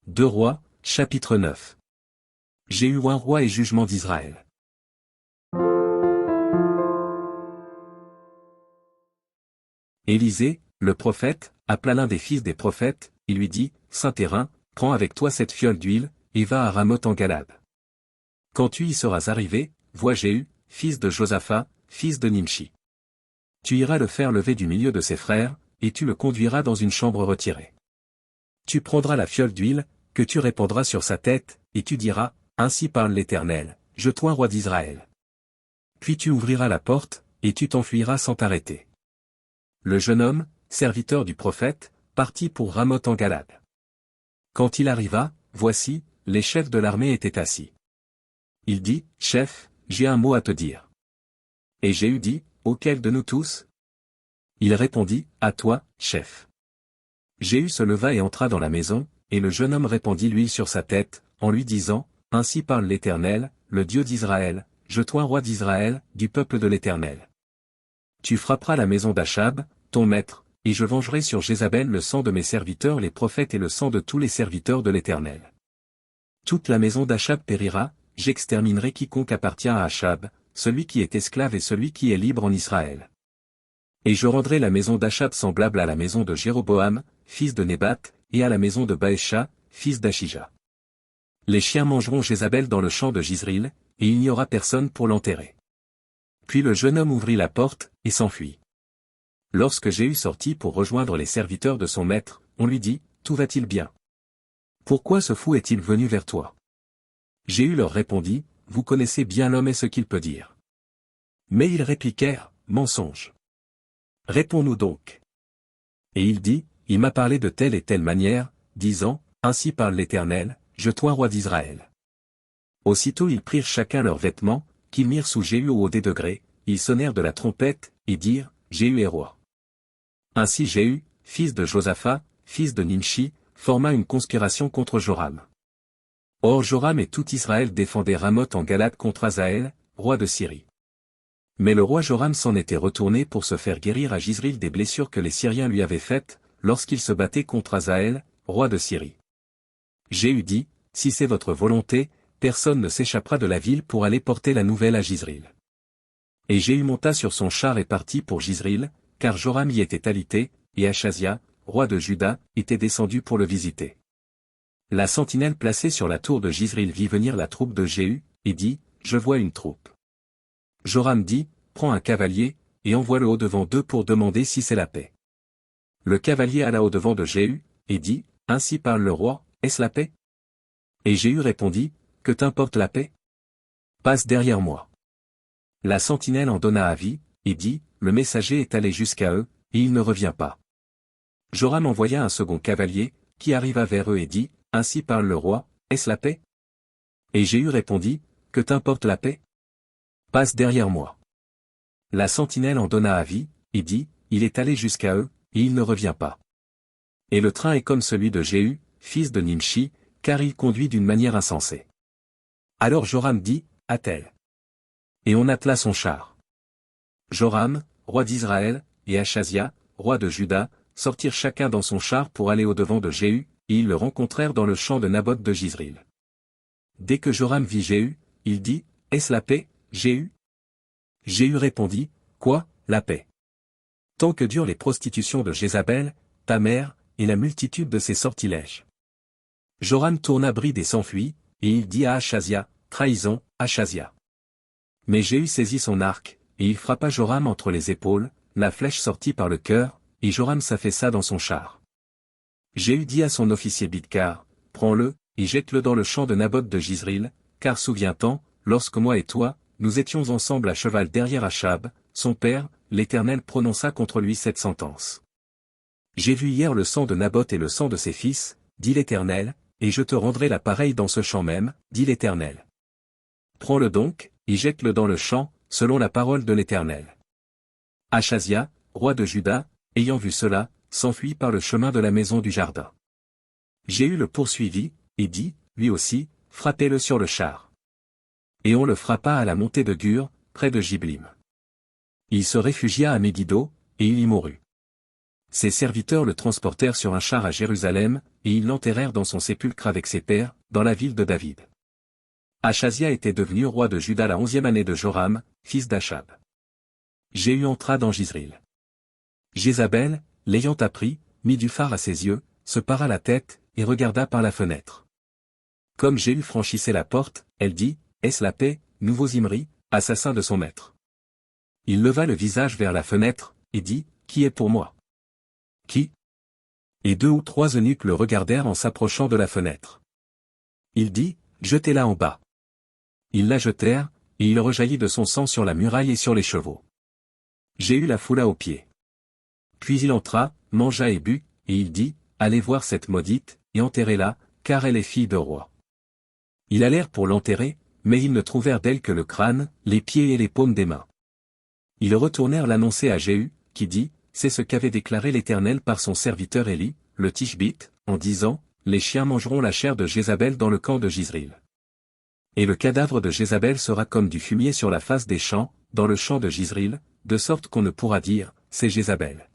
2 Rois, chapitre 9. Jéhu un roi et jugement d'Israël. Élisée, le prophète, appela l'un des fils des prophètes, et lui dit, Saint-Hérin, prends avec toi cette fiole d'huile, et va à Ramoth en Galade. Quand tu y seras arrivé, vois Jéhu, fils de Josaphat, fils de Nimshi. Tu iras le faire lever du milieu de ses frères, et tu le conduiras dans une chambre retirée. Tu prendras la fiole d'huile, que tu répandras sur sa tête, et tu diras, Ainsi parle l'Éternel, je toi roi d'Israël. Puis tu ouvriras la porte, et tu t'enfuiras sans t'arrêter. Le jeune homme, serviteur du prophète, partit pour Ramoth en Galade. Quand il arriva, voici, les chefs de l'armée étaient assis. Il dit, Chef, j'ai un mot à te dire. Et Jéhu dit, Auquel de nous tous? Il répondit, À toi, chef. Jéhu se leva et entra dans la maison, et le jeune homme répandit l'huile sur sa tête, en lui disant, Ainsi parle l'Éternel, le Dieu d'Israël, je toi roi d'Israël, du peuple de l'Éternel. Tu frapperas la maison d'Achab, ton maître, et je vengerai sur Jézabel le sang de mes serviteurs les prophètes et le sang de tous les serviteurs de l'Éternel. Toute la maison d'Achab périra, j'exterminerai quiconque appartient à Achab, celui qui est esclave et celui qui est libre en Israël. Et je rendrai la maison d'Achab semblable à la maison de Jéroboam, fils de Nébat, et à la maison de Baécha, fils d'Achija. Les chiens mangeront Jézabel dans le champ de Jizril, et il n'y aura personne pour l'enterrer. Puis le jeune homme ouvrit la porte, et s'enfuit. Lorsque Jéhu sortit pour rejoindre les serviteurs de son maître, on lui dit, Tout va-t-il bien? Pourquoi ce fou est-il venu vers toi? Jéhu leur répondit, Vous connaissez bien l'homme et ce qu'il peut dire. Mais ils répliquèrent, Mensonge. Réponds-nous donc. Et il dit, Il m'a parlé de telle et telle manière, disant, Ainsi parle l'Éternel, je toi roi d'Israël. Aussitôt ils prirent chacun leurs vêtements, qu'ils mirent sous Jéhu au haut des degrés, ils sonnèrent de la trompette, et dirent, Jéhu est roi. Ainsi Jéhu, fils de Josaphat, fils de Nimshi, forma une conspiration contre Joram. Or Joram et tout Israël défendaient Ramoth en Galade contre Hazaël, roi de Syrie. Mais le roi Joram s'en était retourné pour se faire guérir à Jizril des blessures que les Syriens lui avaient faites, lorsqu'il se battait contre Hazaël, roi de Syrie. Jéhu dit, Si c'est votre volonté, personne ne s'échappera de la ville pour aller porter la nouvelle à Jizril. Et Jéhu monta sur son char et partit pour Jizril, car Joram y était alité, et Achazia, roi de Juda, était descendu pour le visiter. La sentinelle placée sur la tour de Jizril vit venir la troupe de Jéhu, et dit, Je vois une troupe. Joram dit, Prends un cavalier, et envoie-le au-devant d'eux pour demander si c'est la paix. Le cavalier alla au-devant de Jéhu, et dit, Ainsi parle le roi, est-ce la paix? Et Jéhu répondit, Que t'importe la paix? Passe derrière moi. La sentinelle en donna avis, et dit, Le messager est allé jusqu'à eux, et il ne revient pas. Joram envoya un second cavalier, qui arriva vers eux et dit, Ainsi parle le roi, est-ce la paix? Et Jéhu répondit, Que t'importe la paix? Passe derrière moi. La sentinelle en donna avis, et dit, Il est allé jusqu'à eux, et il ne revient pas. Et le train est comme celui de Jéhu, fils de Nimshi, car il conduit d'une manière insensée. Alors Joram dit, Attelle. Et on attela son char. Joram, roi d'Israël, et Achazia, roi de Juda, sortirent chacun dans son char pour aller au-devant de Jéhu, et ils le rencontrèrent dans le champ de Naboth de Jizril. Dès que Joram vit Jéhu, il dit, Est-ce la paix, Jéhu? Jéhu répondit, Quoi, la paix? Tant que durent les prostitutions de Jézabel, ta mère, et la multitude de ses sortilèges. Joram tourna bride et s'enfuit, et il dit à Achazia, Trahison, Achazia. Mais Jéhu saisit son arc, et il frappa Joram entre les épaules, la flèche sortit par le cœur, et Joram s'affaissa dans son char. Jéhu dit à son officier Bidkar, Prends-le, et jette-le dans le champ de Naboth de Jizril, car souviens-t'en, lorsque moi et toi, nous étions ensemble à cheval derrière Achab, son père, l'Éternel prononça contre lui cette sentence. J'ai vu hier le sang de Naboth et le sang de ses fils, dit l'Éternel, et je te rendrai la pareille dans ce champ même, dit l'Éternel. Prends-le donc, et jette-le dans le champ, selon la parole de l'Éternel. Achazia, roi de Juda, ayant vu cela, s'enfuit par le chemin de la maison du jardin. Jéhu le poursuivit, et dit, lui aussi, frappez-le sur le char. Et on le frappa à la montée de Gur, près de Jiblim. Il se réfugia à Megiddo, et il y mourut. Ses serviteurs le transportèrent sur un char à Jérusalem, et ils l'enterrèrent dans son sépulcre avec ses pères, dans la ville de David. Achazia était devenu roi de Juda la 11e année de Joram, fils d'Achab. Jéhu entra dans Jizril. Jézabel, l'ayant appris, mit du fard à ses yeux, se para la tête, et regarda par la fenêtre. Comme Jéhu franchissait la porte, elle dit, « Est-ce la paix, nouveau Zimri, assassin de son maître ?» Il leva le visage vers la fenêtre, et dit, « Qui est pour moi ?» « Qui ?» Et 2 ou 3 eunuques le regardèrent en s'approchant de la fenêtre. Il dit, « Jetez-la en bas. » Ils la jetèrent, et il rejaillit de son sang sur la muraille et sur les chevaux. Jéhu la foula aux pieds. Puis il entra, mangea et but, et il dit, « Allez voir cette maudite, et enterrez-la, car elle est fille de roi. » Ils allèrent pour l'enterrer, mais ils ne trouvèrent d'elle que le crâne, les pieds et les paumes des mains. Ils retournèrent l'annoncer à Jéhu, qui dit, « C'est ce qu'avait déclaré l'Éternel par son serviteur Élie, le Tishbite, en disant, les chiens mangeront la chair de Jézabel dans le camp de Jizril. Et le cadavre de Jézabel sera comme du fumier sur la face des champs, dans le champ de Jizril, de sorte qu'on ne pourra dire, c'est Jézabel.